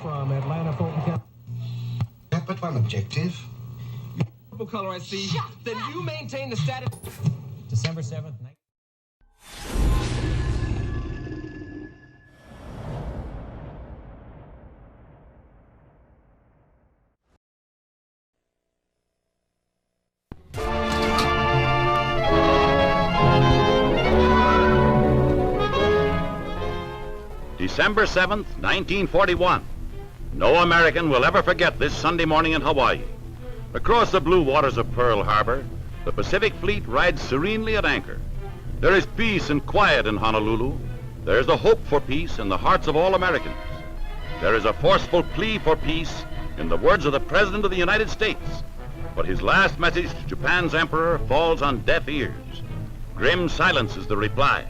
from Atlanta, Fulton County. But one objective. Purple color I see. Then you maintain the status. December 7th, December 7th, 1941. No American will ever forget this Sunday morning in Hawaii. Across the blue waters of Pearl Harbor, the Pacific Fleet rides serenely at anchor. There is peace and quiet in Honolulu. There is the hope for peace in the hearts of all Americans. There is a forceful plea for peace in the words of the President of the United States. But his last message to Japan's emperor falls on deaf ears. Grim silence is the reply.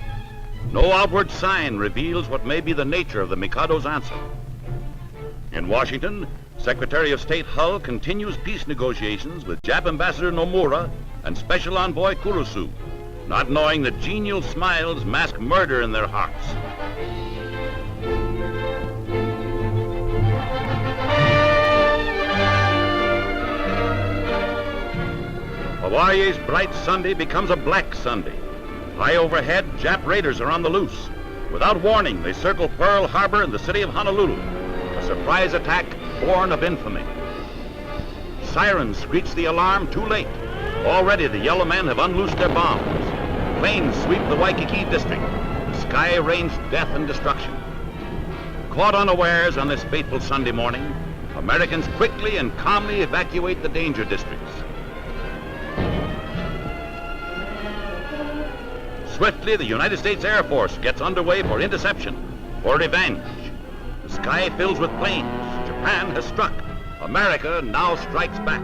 No outward sign reveals what may be the nature of the Mikado's answer. In Washington, Secretary of State Hull continues peace negotiations with Jap Ambassador Nomura and Special Envoy Kurusu, not knowing that genial smiles mask murder in their hearts. Hawaii's bright Sunday becomes a black Sunday. High overhead, Jap raiders are on the loose. Without warning, they circle Pearl Harbor and the city of Honolulu. A surprise attack born of infamy. Sirens screech the alarm too late. Already the yellow men have unloosed their bombs. Planes sweep the Waikiki district. The sky rains death and destruction. Caught unawares on this fateful Sunday morning, Americans quickly and calmly evacuate the danger districts. Swiftly, the United States Air Force gets underway for interception, for revenge. The sky fills with planes. Japan has struck. America now strikes back.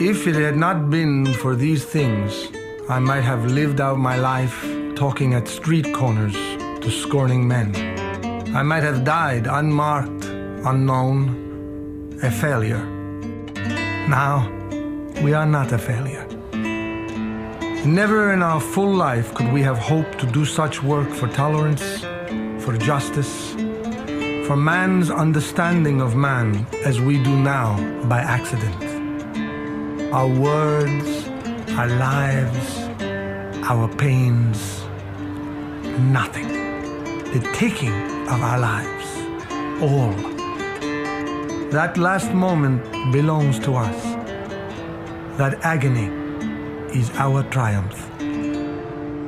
If it had not been for these things, I might have lived out my life talking at street corners to scorning men. I might have died unmarked, unknown, a failure. Now, we are not a failure. Never in our full life could we have hoped to do such work for tolerance, for justice, for man's understanding of man as we do now by accident. Our words, our lives, our pains, nothing. The taking of our lives, all. That last moment belongs to us. That agony is our triumph.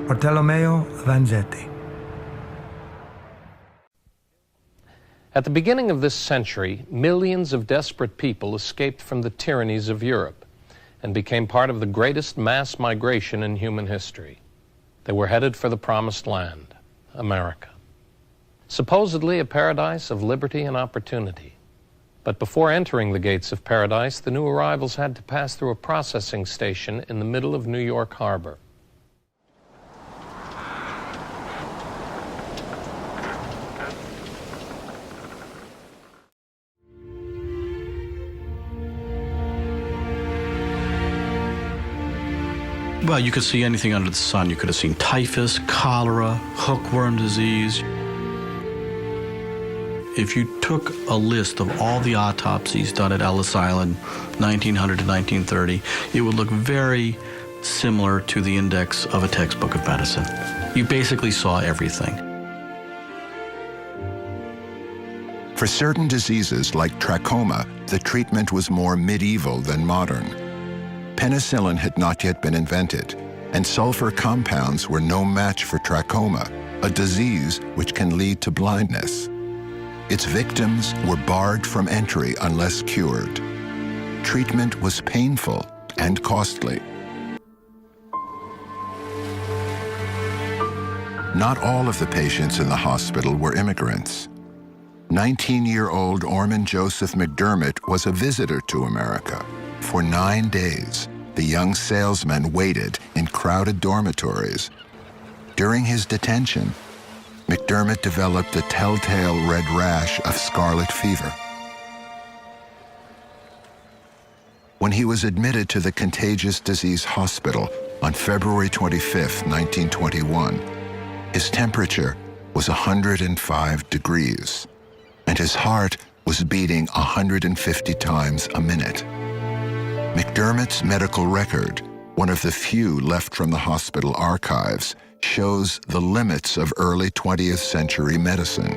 Bartolomeo Vanzetti. At the beginning of this century, millions of desperate people escaped from the tyrannies of Europe and became part of the greatest mass migration in human history. They were headed for the promised land, America. Supposedly a paradise of liberty and opportunity. But before entering the gates of paradise, the new arrivals had to pass through a processing station in the middle of New York Harbor. Well, you could see anything under the sun. You could have seen typhus, cholera, hookworm disease. If you took a list of all the autopsies done at Ellis Island, 1900 to 1930, it would look very similar to the index of a textbook of medicine. You basically saw everything. For certain diseases like trachoma, the treatment was more medieval than modern. Penicillin had not yet been invented, and sulfur compounds were no match for trachoma, a disease which can lead to blindness. Its victims were barred from entry unless cured. Treatment was painful and costly. Not all of the patients in the hospital were immigrants. 19-year-old Ormond Joseph McDermott was a visitor to America. For 9 days, the young salesman waited in crowded dormitories. During his detention, McDermott developed the telltale red rash of scarlet fever. When he was admitted to the contagious disease hospital on February 25, 1921, his temperature was 105 degrees, and his heart was beating 150 times a minute. McDermott's medical record, one of the few left from the hospital archives, shows the limits of early 20th century medicine.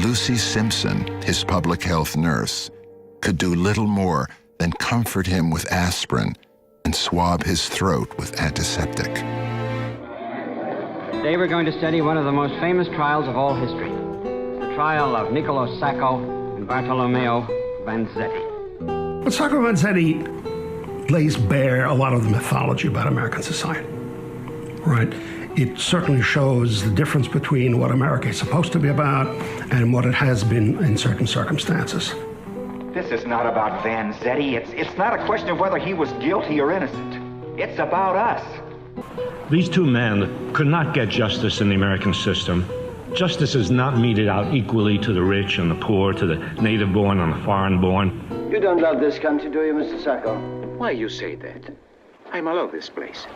Lucy Simpson, his public health nurse, could do little more than comfort him with aspirin and swab his throat with antiseptic. Today we're going to study one of the most famous trials of all history, the trial of Niccolo Sako and Bartolomeo Vanzetti. But Sako and Vanzetti lays bare a lot of the mythology about American society, right? It certainly shows the difference between what America is supposed to be about and what it has been in certain circumstances. This is not about Vanzetti. It's not a question of whether he was guilty or innocent. It's about us. These two men could not get justice in the American system. Justice is not meted out equally to the rich and the poor, to the native-born and the foreign-born. You don't love this country, do you, Mr. Sako? Why you say that? I love this place.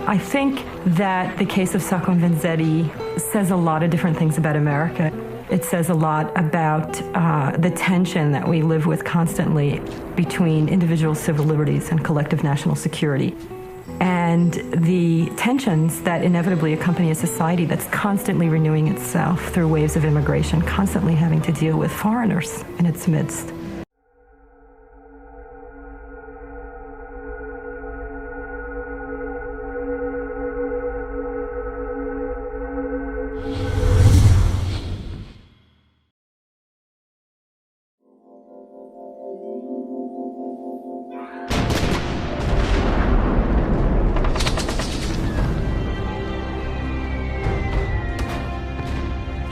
I think that the case of Sako and Vanzetti says a lot of different things about America. It says a lot about the tension that we live with constantly between individual civil liberties and collective national security, and the tensions that inevitably accompany a society that's constantly renewing itself through waves of immigration, constantly having to deal with foreigners in its midst.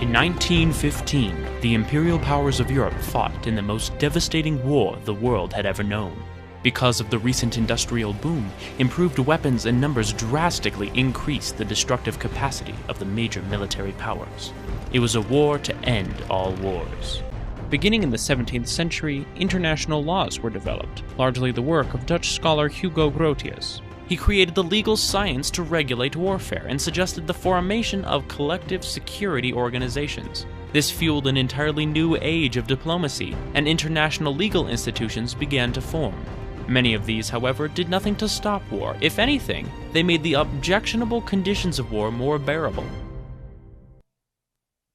In 1915, the imperial powers of Europe fought in the most devastating war the world had ever known. Because of the recent industrial boom, improved weapons and numbers drastically increased the destructive capacity of the major military powers. It was a war to end all wars. Beginning in the 17th century, international laws were developed, largely the work of Dutch scholar Hugo Grotius. He created the legal science to regulate warfare and suggested the formation of collective security organizations. This fueled an entirely new age of diplomacy, and international legal institutions began to form. Many of these, however, did nothing to stop war. If anything, they made the objectionable conditions of war more bearable.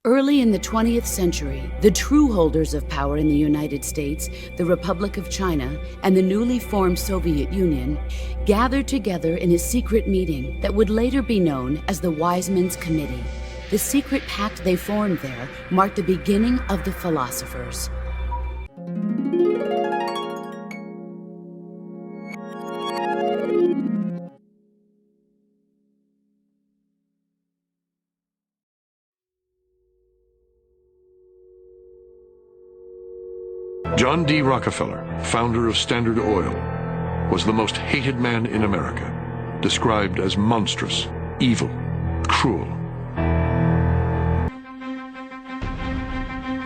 Early in the 20th century, the true holders of power in the United States, the Republic of China, and the newly formed Soviet Union gathered together in a secret meeting that would later be known as the Wise Men's Committee. The secret pact they formed there marked the beginning of the philosophers. John D. Rockefeller, founder of Standard Oil, was the most hated man in America, described as monstrous, evil, cruel.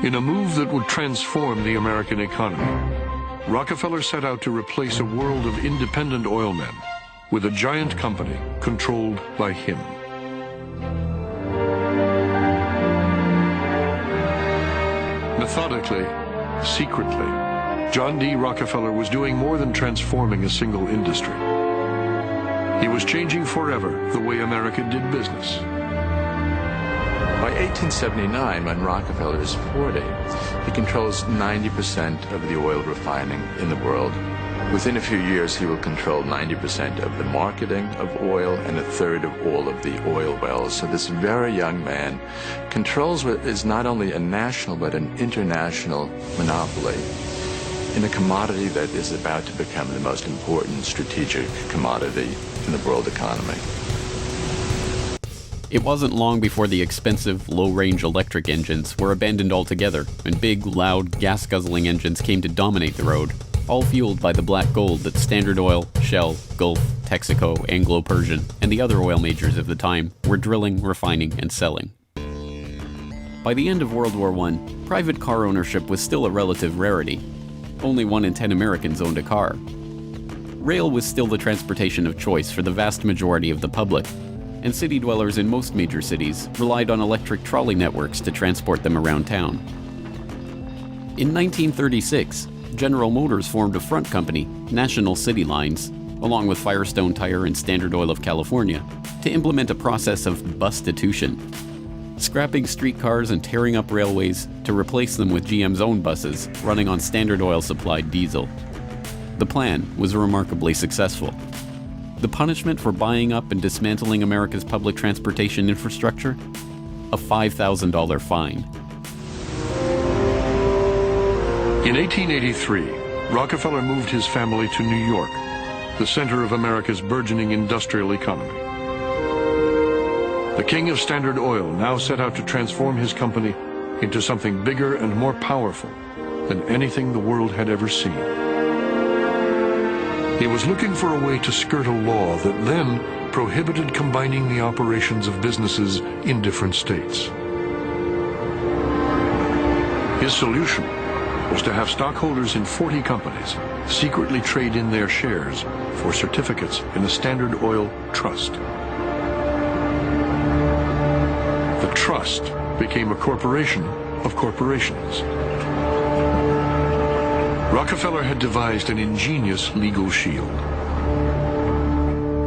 In a move that would transform the American economy, Rockefeller set out to replace a world of independent oil men with a giant company controlled by him. Methodically, secretly, John D. Rockefeller was doing more than transforming a single industry. He was changing forever the way America did business. By 1879, when Rockefeller is 40, he controls 90% of the oil refining in the world. Within a few years, he will control 90% of the marketing of oil and a third of all of the oil wells. So this very young man controls what is not only a national but an international monopoly in a commodity that is about to become the most important strategic commodity in the world economy. It wasn't long before the expensive, low-range electric engines were abandoned altogether, and big, loud, gas-guzzling engines came to dominate the road, all fueled by the black gold that Standard Oil, Shell, Gulf, Texaco, Anglo-Persian, and the other oil majors of the time were drilling, refining, and selling. By the end of World War I, private car ownership was still a relative rarity. Only 1 in 10 Americans owned a car. Rail was still the transportation of choice for the vast majority of the public, and city dwellers in most major cities relied on electric trolley networks to transport them around town. In 1936, General Motors formed a front company, National City Lines, along with Firestone Tire and Standard Oil of California, to implement a process of bustitution, scrapping streetcars and tearing up railways to replace them with GM's own buses running on Standard Oil-supplied diesel. The plan was remarkably successful. The punishment for buying up and dismantling America's public transportation infrastructure? A $5,000 fine. In 1883, Rockefeller moved his family to New York, the center of America's burgeoning industrial economy. The king of Standard Oil now set out to transform his company into something bigger and more powerful than anything the world had ever seen. He was looking for a way to skirt a law that then prohibited combining the operations of businesses in different states. His solution was to have stockholders in 40 companies secretly trade in their shares for certificates in a Standard Oil trust. The trust became a corporation of corporations. Rockefeller had devised an ingenious legal shield.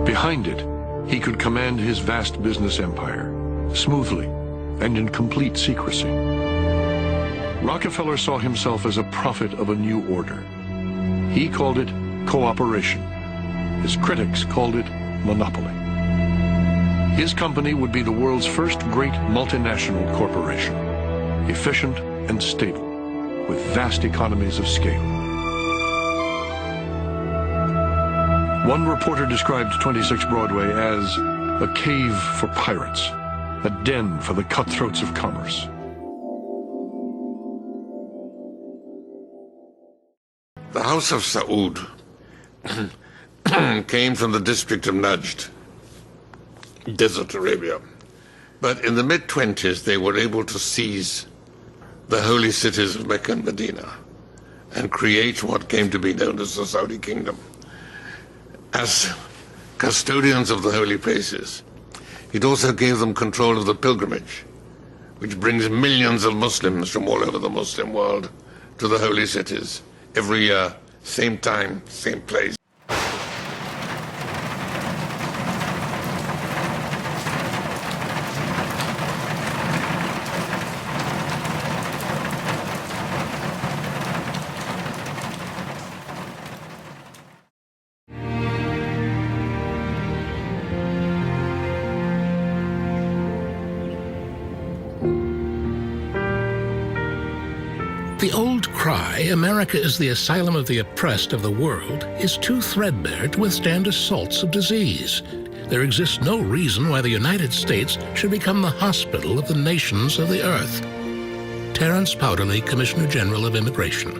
Behind it, he could command his vast business empire, smoothly and in complete secrecy. Rockefeller saw himself as a prophet of a new order. He called it cooperation. His critics called it monopoly. His company would be the world's first great multinational corporation, efficient and stable, with vast economies of scale. One reporter described 26 Broadway as a cave for pirates, a den for the cutthroats of commerce. The House of Saud came from the district of Najd, Desert Arabia. But in the mid-20s, they were able to seize the holy cities of Mecca and Medina and create what came to be known as the Saudi Kingdom. As custodians of the holy places, it also gave them control of the pilgrimage, which brings millions of Muslims from all over the Muslim world to the holy cities every year, same time, same place. The old cry, America is the asylum of the oppressed of the world, is too threadbare to withstand assaults of disease. There exists no reason why the United States should become the hospital of the nations of the earth. Terence Powderly, Commissioner General of Immigration.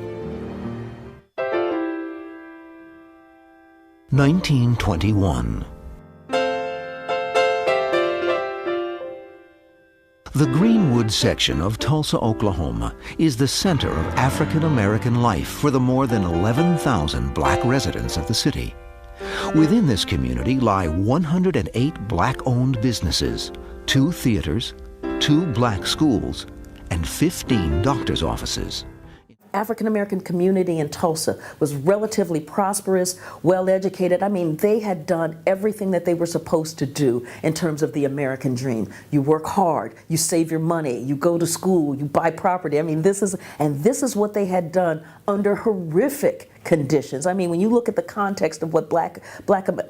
1921. The Greenwood section of Tulsa, Oklahoma, is the center of African American life for the more than 11,000 black residents of the city. Within this community lie 108 black-owned businesses, 2 theaters, 2 black schools, and 15 doctor's offices. African-American community in Tulsa was relatively prosperous, well-educated. I mean, they had done everything that they were supposed to do in terms of the American dream. You work hard, you save your money, you go to school, you buy property. I mean, this is what they had done under horrific conditions. I mean, when you look at the context of what Black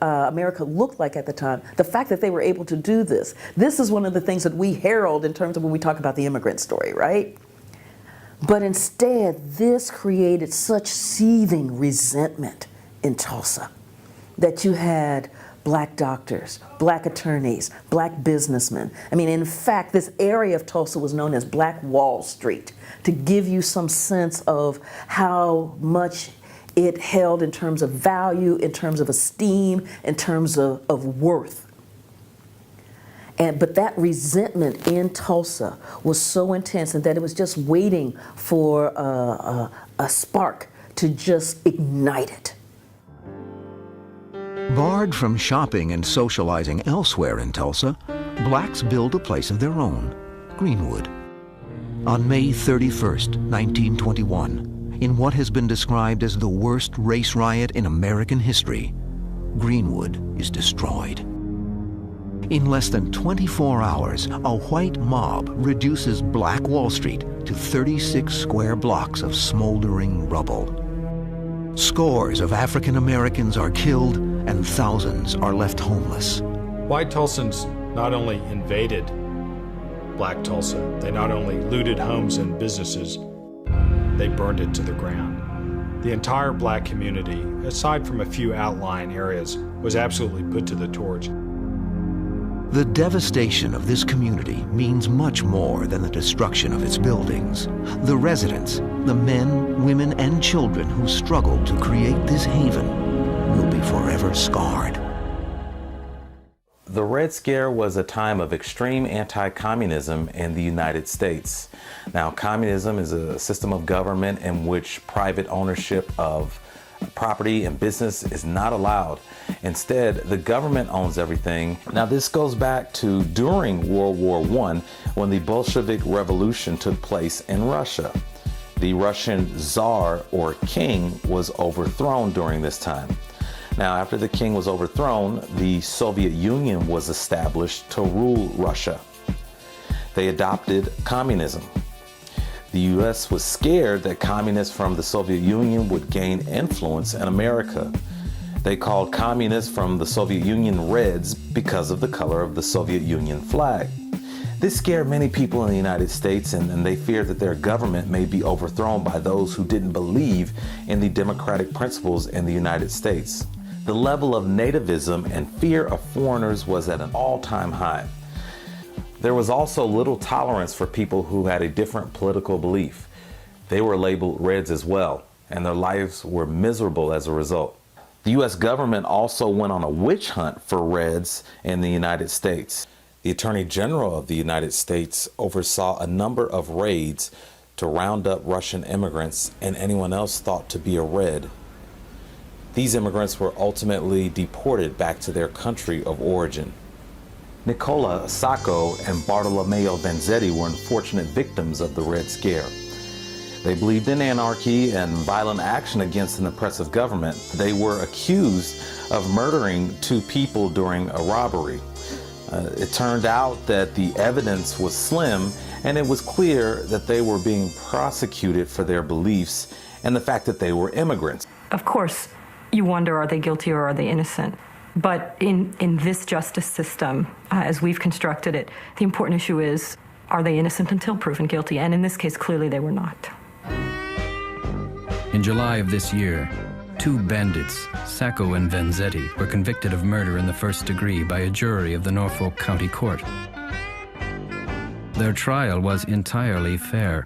America looked like at the time, the fact that they were able to do this is one of the things that we herald in terms of when we talk about the immigrant story, right? But instead, this created such seething resentment in Tulsa that you had black doctors, black attorneys, black businessmen. I mean, in fact, this area of Tulsa was known as Black Wall Street, to give you some sense of how much it held in terms of value, in terms of esteem, in terms of worth. But that resentment in Tulsa was so intense, and that it was just waiting for a spark to just ignite it. Barred from shopping and socializing elsewhere in Tulsa, blacks build a place of their own, Greenwood. On May 31st, 1921, in what has been described as the worst race riot in American history, Greenwood is destroyed. In less than 24 hours, a white mob reduces Black Wall Street to 36 square blocks of smoldering rubble. Scores of African Americans are killed and thousands are left homeless. White Tulsans not only invaded Black Tulsa, they not only looted homes and businesses, they burned it to the ground. The entire black community, aside from a few outlying areas, was absolutely put to the torch. The devastation of this community means much more than the destruction of its buildings. The residents, the men, women, and children who struggled to create this haven, will be forever scarred. The Red Scare was a time of extreme anti-communism in the United States. Now, communism is a system of government in which private ownership of property and business is not allowed. Instead, the government owns everything. Now, this goes back to during World War I, when the Bolshevik Revolution took place in Russia. The Russian Tsar, or king, was overthrown during this time. Now, after the king was overthrown, the Soviet Union was established to rule Russia. They adopted communism. The U.S. was scared that communists from the Soviet Union would gain influence in America. They called communists from the Soviet Union Reds because of the color of the Soviet Union flag. This scared many people in the United States, and they feared that their government may be overthrown by those who didn't believe in the democratic principles in the United States. The level of nativism and fear of foreigners was at an all-time high. There was also little tolerance for people who had a different political belief. They were labeled Reds as well, and their lives were miserable as a result. The U.S. government also went on a witch hunt for Reds in the United States. The Attorney General of the United States oversaw a number of raids to round up Russian immigrants and anyone else thought to be a Red. These immigrants were ultimately deported back to their country of origin. Nicola, Sako, and Bartolomeo Vanzetti were unfortunate victims of the Red Scare. They believed in anarchy and violent action against an oppressive government. They were accused of murdering 2 people during a robbery. It turned out that the evidence was slim, and it was clear that they were being prosecuted for their beliefs and the fact that they were immigrants. Of course, you wonder, are they guilty or are they innocent? But in this justice system, as we've constructed it, the important issue is, are they innocent until proven guilty? And in this case, clearly they were not. In July of this year, 2 bandits, Sako and Vanzetti, were convicted of murder in the first degree by a jury of the Norfolk County Court. Their trial was entirely fair.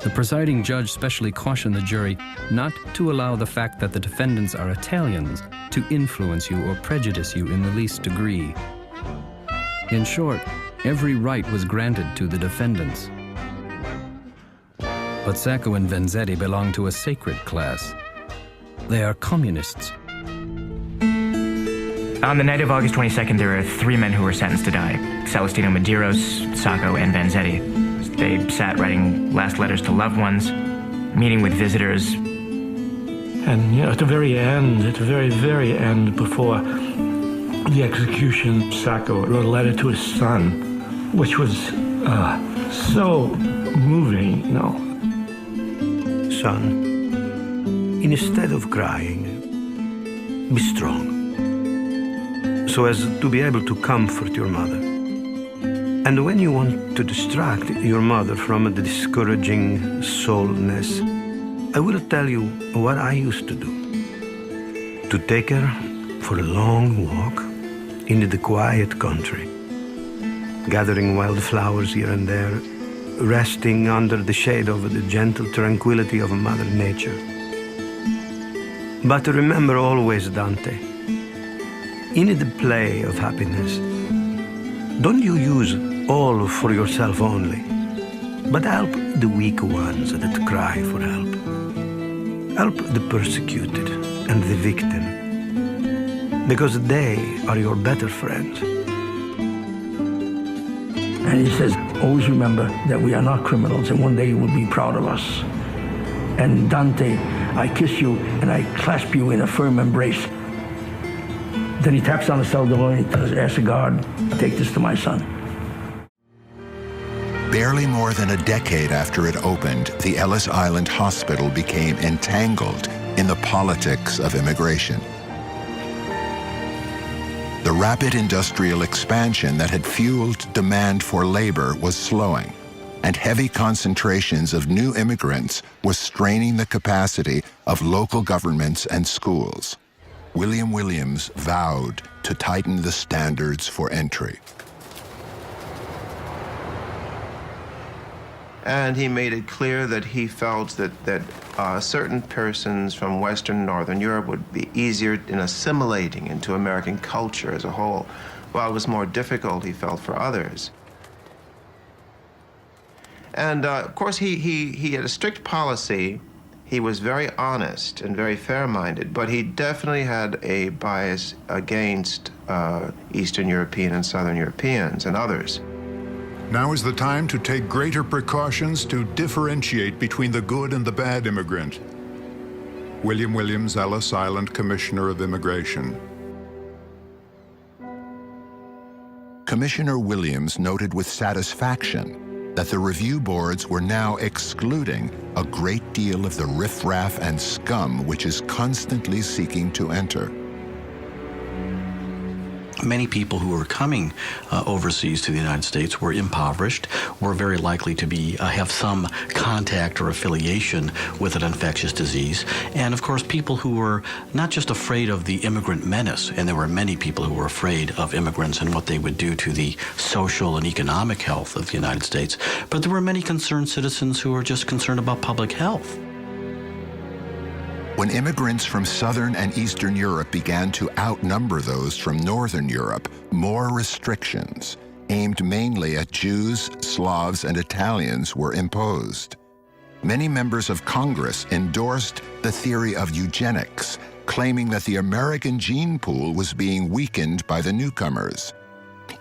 The presiding judge specially cautioned the jury not to allow the fact that the defendants are Italians to influence you or prejudice you in the least degree. In short, every right was granted to the defendants. But Sako and Vanzetti belong to a sacred class. They are communists. On the night of August 22nd, there were 3 men who were sentenced to die: Celestino Medeiros, Sako, and Vanzetti. They sat writing last letters to loved ones, meeting with visitors. And at the very end, very end, before the execution, Sako wrote a letter to his son, which was so moving, you know. Son, instead of crying, be strong, so as to be able to comfort your mother. And when you want to distract your mother from the discouraging soulness, I will tell you what I used to do. To take her for a long walk into the quiet country, gathering wildflowers here and there, resting under the shade of the gentle tranquility of Mother Nature. But remember always, Dante, in the play of happiness, don't you use all for yourself only, but help the weak ones that cry for help. Help the persecuted and the victim, because they are your better friends. And he says, always remember that we are not criminals, and one day you will be proud of us. And Dante, I kiss you and I clasp you in a firm embrace. Then he taps on the cell door and he says, ask the guard, take this to my son. Barely more than a decade after it opened, the Ellis Island Hospital became entangled in the politics of immigration. The rapid industrial expansion that had fueled demand for labor was slowing, and heavy concentrations of new immigrants was straining the capacity of local governments and schools. William Williams vowed to tighten the standards for entry. And he made it clear that he felt that certain persons from Western and Northern Europe would be easier in assimilating into American culture as a whole, while it was more difficult, he felt, for others. And of course, he had a strict policy. He was very honest and very fair-minded, but he definitely had a bias against Eastern European and Southern Europeans and others. Now is the time to take greater precautions to differentiate between the good and the bad immigrant. William Williams, Ellis Island Commissioner of Immigration. Commissioner Williams noted with satisfaction that the review boards were now excluding a great deal of the riffraff and scum which is constantly seeking to enter. Many people who were coming overseas to the United States were impoverished, were very likely to be have some contact or affiliation with an infectious disease, and of course people who were not just afraid of the immigrant menace, and there were many people who were afraid of immigrants and what they would do to the social and economic health of the United States, but there were many concerned citizens who were just concerned about public health. When immigrants from Southern and Eastern Europe began to outnumber those from Northern Europe, more restrictions, aimed mainly at Jews, Slavs, and Italians, were imposed. Many members of Congress endorsed the theory of eugenics, claiming that the American gene pool was being weakened by the newcomers.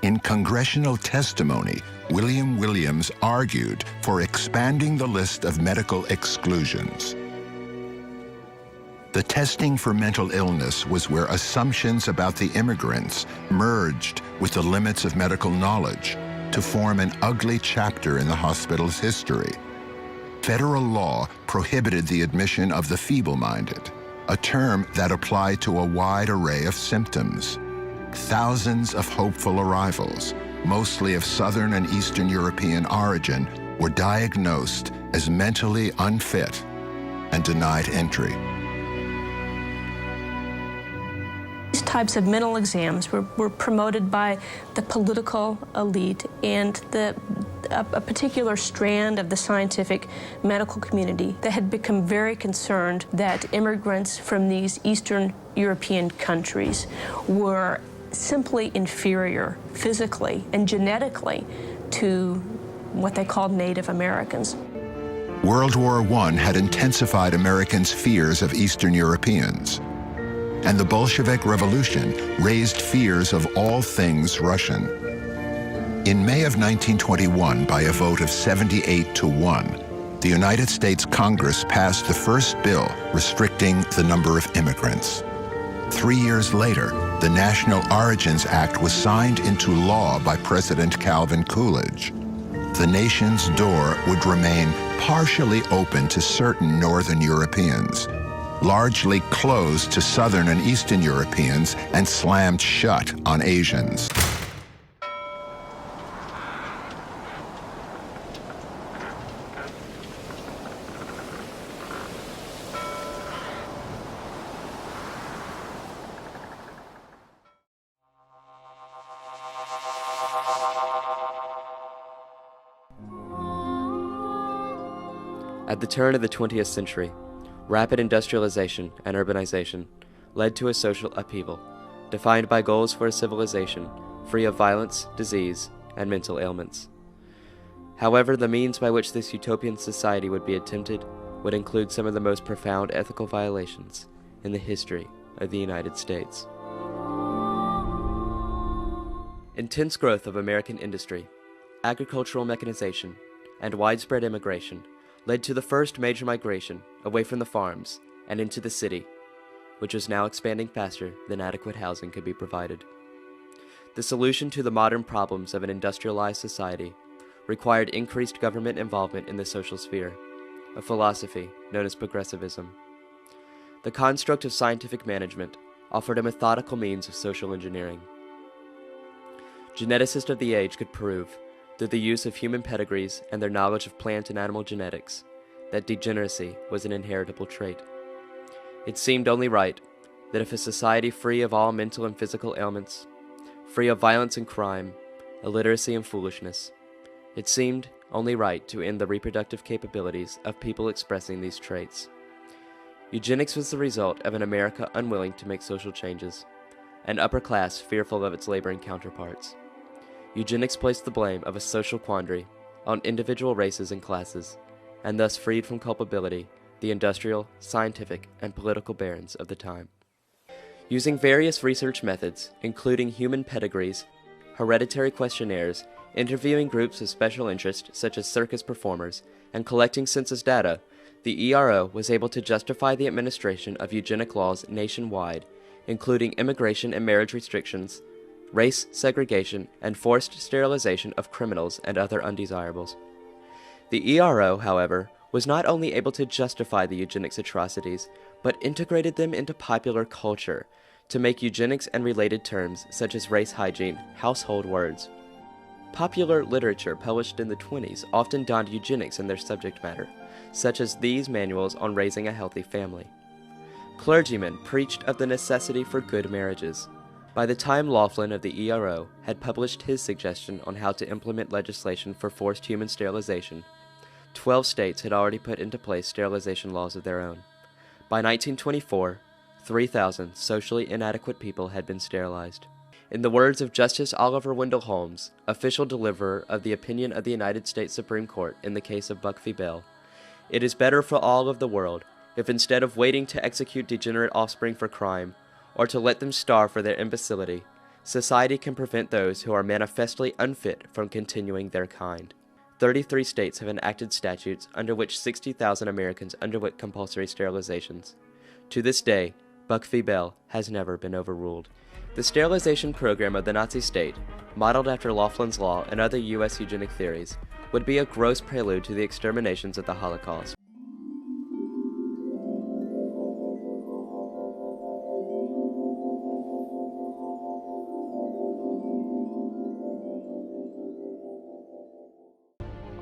In congressional testimony, William Williams argued for expanding the list of medical exclusions. The testing for mental illness was where assumptions about the immigrants merged with the limits of medical knowledge to form an ugly chapter in the hospital's history. Federal law prohibited the admission of the feeble-minded, a term that applied to a wide array of symptoms. Thousands of hopeful arrivals, mostly of Southern and Eastern European origin, were diagnosed as mentally unfit, and denied entry. These types of mental exams were promoted by the political elite and a particular strand of the scientific medical community that had become very concerned that immigrants from these Eastern European countries were simply inferior physically and genetically to what they called Native Americans. World War I had intensified Americans' fears of Eastern Europeans, and the Bolshevik Revolution raised fears of all things Russian. In May of 1921, by a vote of 78-1, the United States Congress passed the first bill restricting the number of immigrants. 3 years later, the National Origins Act was signed into law by President Calvin Coolidge. The nation's door would remain partially open to certain Northern Europeans, largely closed to Southern and Eastern Europeans, and slammed shut on Asians. At the turn of the 20th century, rapid industrialization and urbanization led to a social upheaval, defined by goals for a civilization free of violence, disease, and mental ailments. However, the means by which this utopian society would be attempted would include some of the most profound ethical violations in the history of the United States. Intense growth of American industry, agricultural mechanization, and widespread immigration led to the first major migration away from the farms and into the city, which was now expanding faster than adequate housing could be provided. The solution to the modern problems of an industrialized society required increased government involvement in the social sphere, a philosophy known as progressivism. The construct of scientific management offered a methodical means of social engineering. Geneticists of the age could prove, through the use of human pedigrees and their knowledge of plant and animal genetics, that degeneracy was an inheritable trait. It seemed only right that if a society free of all mental and physical ailments, free of violence and crime, illiteracy and foolishness, it seemed only right to end the reproductive capabilities of people expressing these traits. Eugenics was the result of an America unwilling to make social changes, an upper class fearful of its laboring counterparts. Eugenics placed the blame of a social quandary on individual races and classes, and thus freed from culpability the industrial, scientific, and political barons of the time. Using various research methods, including human pedigrees, hereditary questionnaires, interviewing groups of special interest such as circus performers, and collecting census data, the ERO was able to justify the administration of eugenic laws nationwide, including immigration and marriage restrictions, race segregation, and forced sterilization of criminals and other undesirables. The ERO, however, was not only able to justify the eugenics atrocities, but integrated them into popular culture to make eugenics and related terms such as race hygiene household words. Popular literature published in the 1920s often donned eugenics in their subject matter, such as these manuals on raising a healthy family. Clergymen preached of the necessity for good marriages. By the time Laughlin of the ERO had published his suggestion on how to implement legislation for forced human sterilization, 12 states had already put into place sterilization laws of their own. By 1924, 3,000 socially inadequate people had been sterilized. In the words of Justice Oliver Wendell Holmes, official deliverer of the opinion of the United States Supreme Court in the case of Buck v. Bell, "It is better for all of the world if instead of waiting to execute degenerate offspring for crime, or to let them starve for their imbecility, society can prevent those who are manifestly unfit from continuing their kind." 33 states have enacted statutes under which 60,000 Americans underwent compulsory sterilizations. To this day, Buck v. Bell has never been overruled. The sterilization program of the Nazi state, modeled after Laughlin's Law and other U.S. eugenic theories, would be a gross prelude to the exterminations of the Holocaust.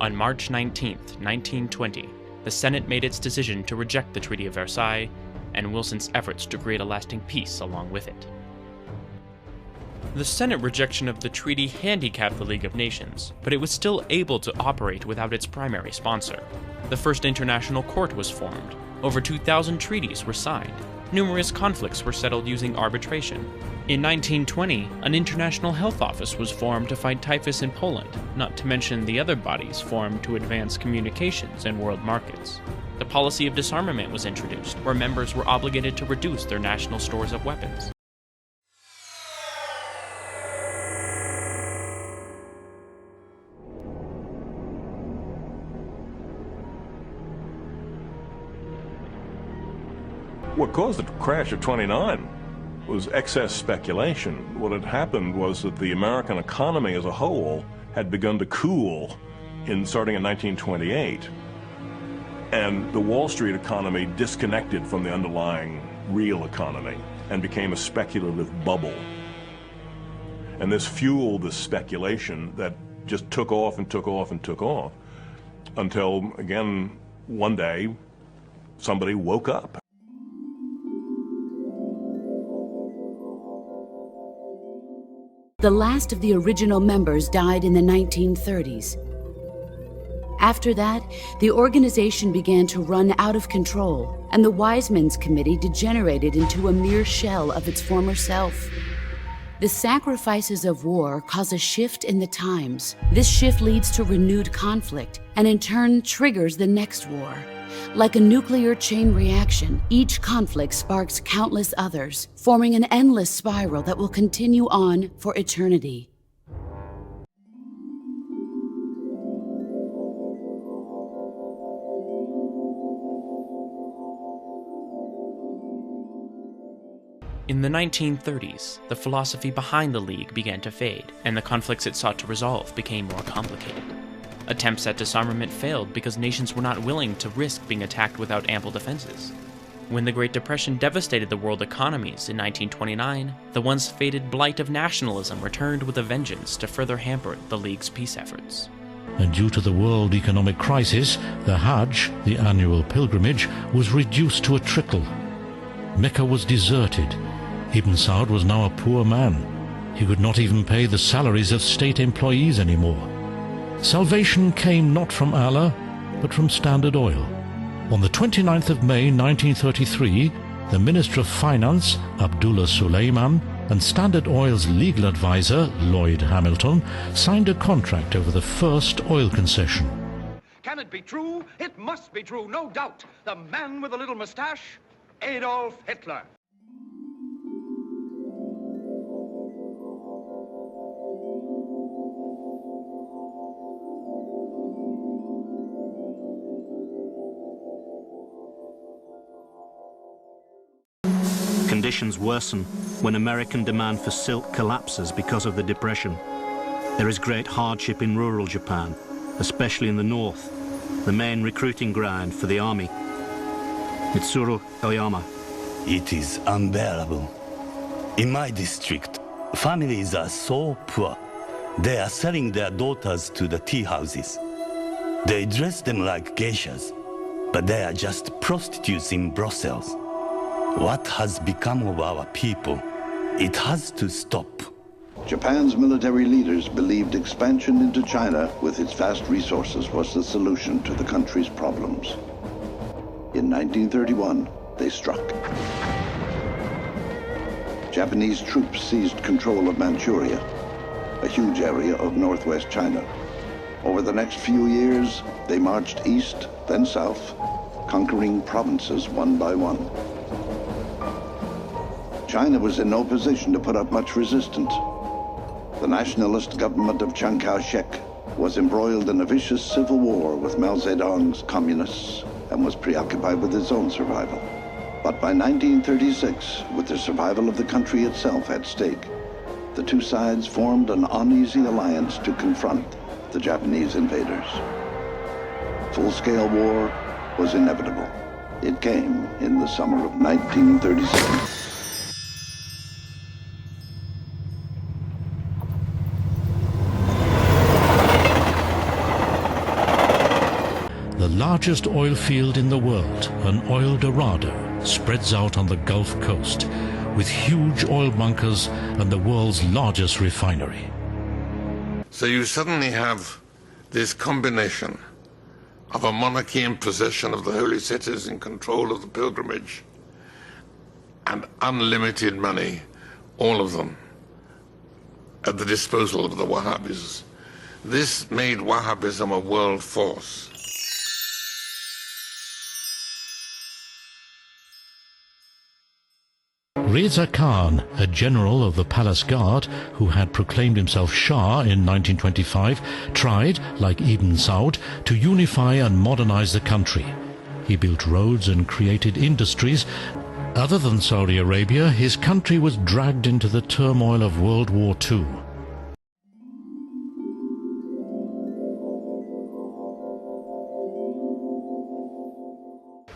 On March 19, 1920, the Senate made its decision to reject the Treaty of Versailles, and Wilson's efforts to create a lasting peace along with it. The Senate rejection of the treaty handicapped the League of Nations, but it was still able to operate without its primary sponsor. The first international court was formed. Over 2,000 treaties were signed. Numerous conflicts were settled using arbitration. In 1920, an international health office was formed to fight typhus in Poland, not to mention the other bodies formed to advance communications in world markets. The policy of disarmament was introduced, where members were obligated to reduce their national stores of weapons. What caused the crash of '29 was excess speculation. What had happened was that the American economy as a whole had begun to cool starting in 1928. And the Wall Street economy disconnected from the underlying real economy and became a speculative bubble. And this fueled this speculation that just took off and took off and took off until, again, one day, somebody woke up. The last of the original members died in the 1930s. After that, the organization began to run out of control, and the Wiseman's Committee degenerated into a mere shell of its former self. The sacrifices of war cause a shift in the times. This shift leads to renewed conflict, and in turn triggers the next war. Like a nuclear chain reaction, each conflict sparks countless others, forming an endless spiral that will continue on for eternity. In the 1930s, the philosophy behind the League began to fade, and the conflicts it sought to resolve became more complicated. Attempts at disarmament failed because nations were not willing to risk being attacked without ample defenses. When the Great Depression devastated the world economies in 1929, the once faded blight of nationalism returned with a vengeance to further hamper the League's peace efforts. And due to the world economic crisis, the Hajj, the annual pilgrimage, was reduced to a trickle. Mecca was deserted. Ibn Saud was now a poor man. He could not even pay the salaries of state employees anymore. Salvation came not from Allah, but from Standard Oil. On the 29th of May 1933, the Minister of Finance, Abdullah Suleiman, and Standard Oil's legal advisor, Lloyd Hamilton, signed a contract over the first oil concession. Can it be true? It must be true, no doubt. The man with the little mustache, Adolf Hitler. Conditions worsen when American demand for silk collapses because of the Depression. There is great hardship in rural Japan, especially in the north, the main recruiting ground for the army. Mitsuru Oyama. It is unbearable. In my district, families are so poor. They are selling their daughters to the tea houses. They dress them like geishas, but they are just prostitutes in brothels. What has become of our people? It has to stop. Japan's military leaders believed expansion into China with its vast resources was the solution to the country's problems. In 1931, they struck. Japanese troops seized control of Manchuria, a huge area of northwest China. Over the next few years, they marched east, then south, conquering provinces one by one. China was in no position to put up much resistance. The nationalist government of Chiang Kai-shek was embroiled in a vicious civil war with Mao Zedong's communists and was preoccupied with its own survival. But by 1936, with the survival of the country itself at stake, the two sides formed an uneasy alliance to confront the Japanese invaders. Full-scale war was inevitable. It came in the summer of 1937. The largest oil field in the world, an oil dorado, spreads out on the Gulf Coast, with huge oil bunkers and the world's largest refinery. So you suddenly have this combination of a monarchy in possession of the holy cities, in control of the pilgrimage, and unlimited money, all of them, at the disposal of the Wahhabis. This made Wahhabism a world force. Reza Khan, a general of the palace guard who had proclaimed himself Shah in 1925, tried, like Ibn Saud, to unify and modernize the country. He built roads and created industries. Other than Saudi Arabia, his country was dragged into the turmoil of World War II.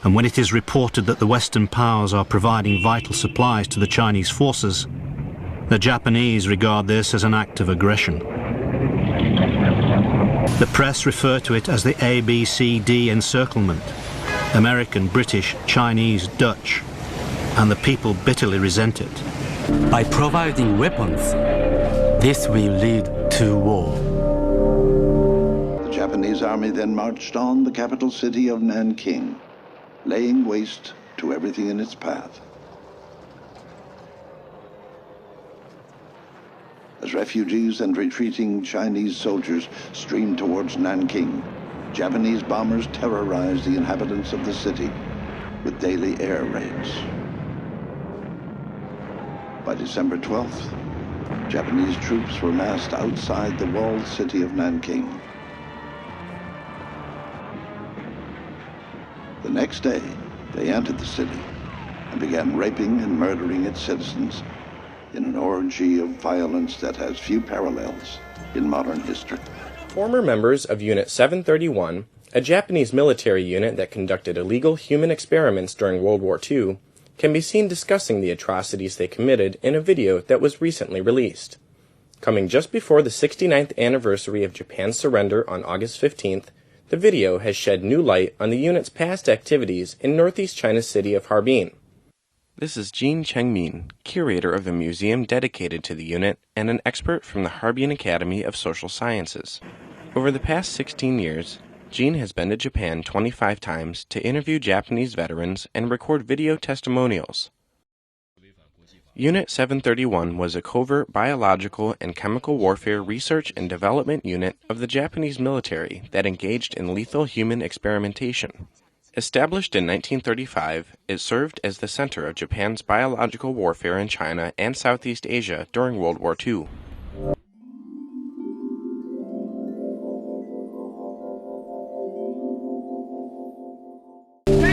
And when it is reported that the Western powers are providing vital supplies to the Chinese forces, the Japanese regard this as an act of aggression. The press refer to it as the ABCD encirclement: American, British, Chinese, Dutch, and the people bitterly resent it. By providing weapons, this will lead to war. The Japanese army then marched on the capital city of Nanking, laying waste to everything in its path. As refugees and retreating Chinese soldiers streamed towards Nanking, Japanese bombers terrorized the inhabitants of the city with daily air raids. By December 12th, Japanese troops were massed outside the walled city of Nanking. The next day, they entered the city and began raping and murdering its citizens in an orgy of violence that has few parallels in modern history. Former members of Unit 731, a Japanese military unit that conducted illegal human experiments during World War II, can be seen discussing the atrocities they committed in a video that was recently released. Coming just before the 69th anniversary of Japan's surrender on August 15th, the video has shed new light on the unit's past activities in northeast China's city of Harbin. This is Jean Chengmin, curator of the museum dedicated to the unit and an expert from the Harbin Academy of Social Sciences. Over the past 16 years, Jean has been to Japan 25 times to interview Japanese veterans and record video testimonials. Unit 731 was a covert biological and chemical warfare research and development unit of the Japanese military that engaged in lethal human experimentation. Established in 1935, it served as the center of Japan's biological warfare in China and Southeast Asia during World War II.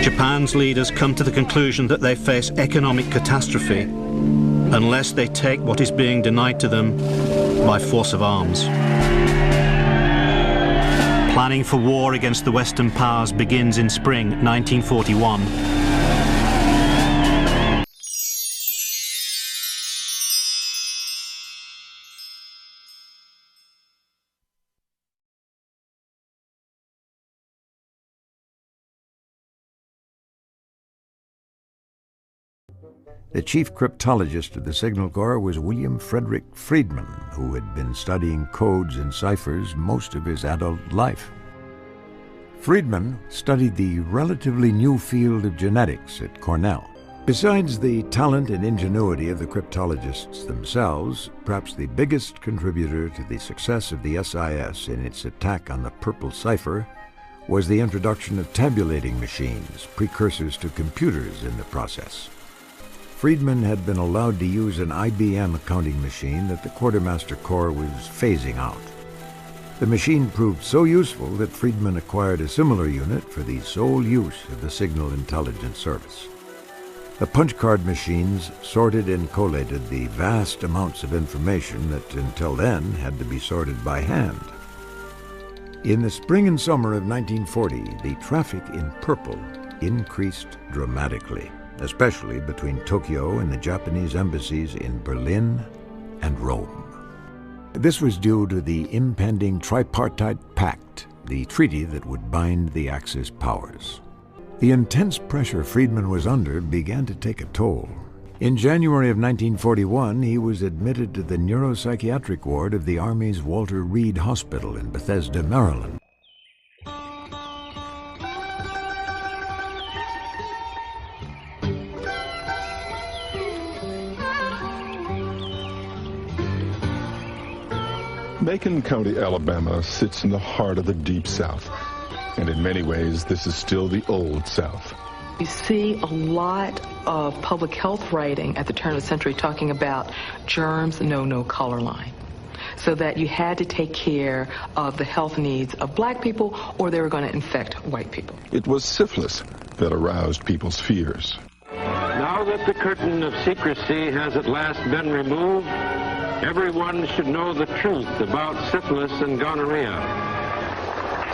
Japan's leaders come to the conclusion that they face economic catastrophe unless they take what is being denied to them by force of arms. Planning for war against the Western powers begins in spring 1941. The chief cryptologist of the Signal Corps was William Frederick Friedman, who had been studying codes and ciphers most of his adult life. Friedman studied the relatively new field of genetics at Cornell. Besides the talent and ingenuity of the cryptologists themselves, perhaps the biggest contributor to the success of the SIS in its attack on the purple cipher was the introduction of tabulating machines, precursors to computers in the process. Friedman had been allowed to use an IBM accounting machine that the Quartermaster Corps was phasing out. The machine proved so useful that Friedman acquired a similar unit for the sole use of the Signal Intelligence Service. The punch card machines sorted and collated the vast amounts of information that until then had to be sorted by hand. In the spring and summer of 1940, the traffic in purple increased dramatically, especially between Tokyo and the Japanese embassies in Berlin and Rome. This was due to the impending tripartite pact the treaty that would bind the Axis powers. The intense pressure Friedman was under began to take a toll. In January of 1941, he was admitted to the neuropsychiatric ward of the Army's Walter Reed Hospital in Bethesda, Maryland. Macon County, Alabama sits in the heart of the Deep South. And in many ways, this is still the Old South. You see a lot of public health writing at the turn of the century talking about germs, no color line. So that you had to take care of the health needs of black people or they were going to infect white people. It was syphilis that aroused people's fears. Now that the curtain of secrecy has at last been removed, everyone should know the truth about syphilis and gonorrhea.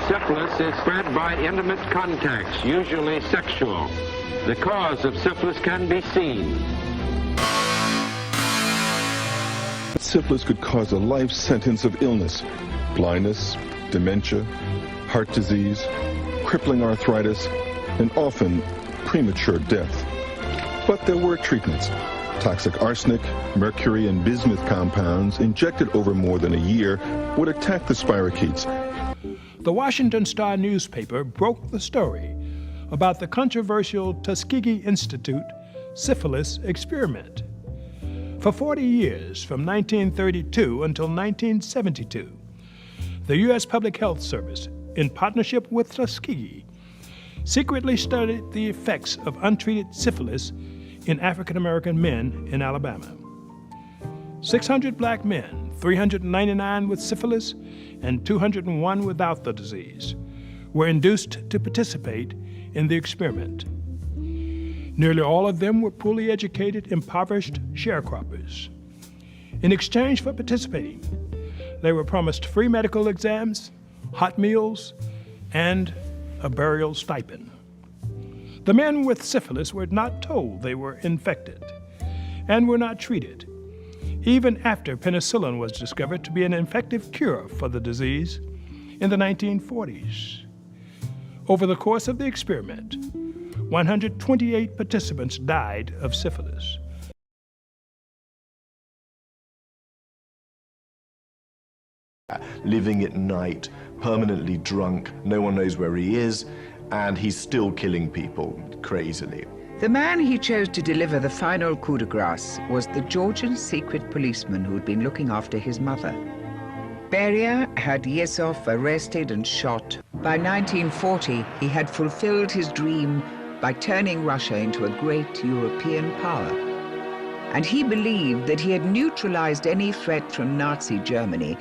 Syphilis is spread by intimate contacts, usually sexual. The cause of syphilis can be seen. Syphilis could cause a life sentence of illness, blindness, dementia, heart disease, crippling arthritis, and often premature death. But there were treatments. Toxic arsenic, mercury, and bismuth compounds injected over more than a year would attack the spirochetes. The Washington Star newspaper broke the story about the controversial Tuskegee Institute syphilis experiment. For 40 years, from 1932 until 1972, the U.S. Public Health Service, in partnership with Tuskegee, secretly studied the effects of untreated syphilis in African American men in Alabama. 600 black men, 399 with syphilis and 201 without the disease, were induced to participate in the experiment. Nearly all of them were poorly educated, impoverished sharecroppers. In exchange for participating, they were promised free medical exams, hot meals, and a burial stipend. The men with syphilis were not told they were infected and were not treated, even after penicillin was discovered to be an effective cure for the disease in the 1940s. Over the course of the experiment, 128 participants died of syphilis. Living at night, permanently drunk, no one knows where he is, and he's still killing people crazily. The man he chose to deliver the final coup de grace was the Georgian secret policeman who had been looking after his mother. Beria had Yesov arrested and shot. By 1940, he had fulfilled his dream by turning Russia into a great European power. And he believed that he had neutralized any threat from Nazi Germany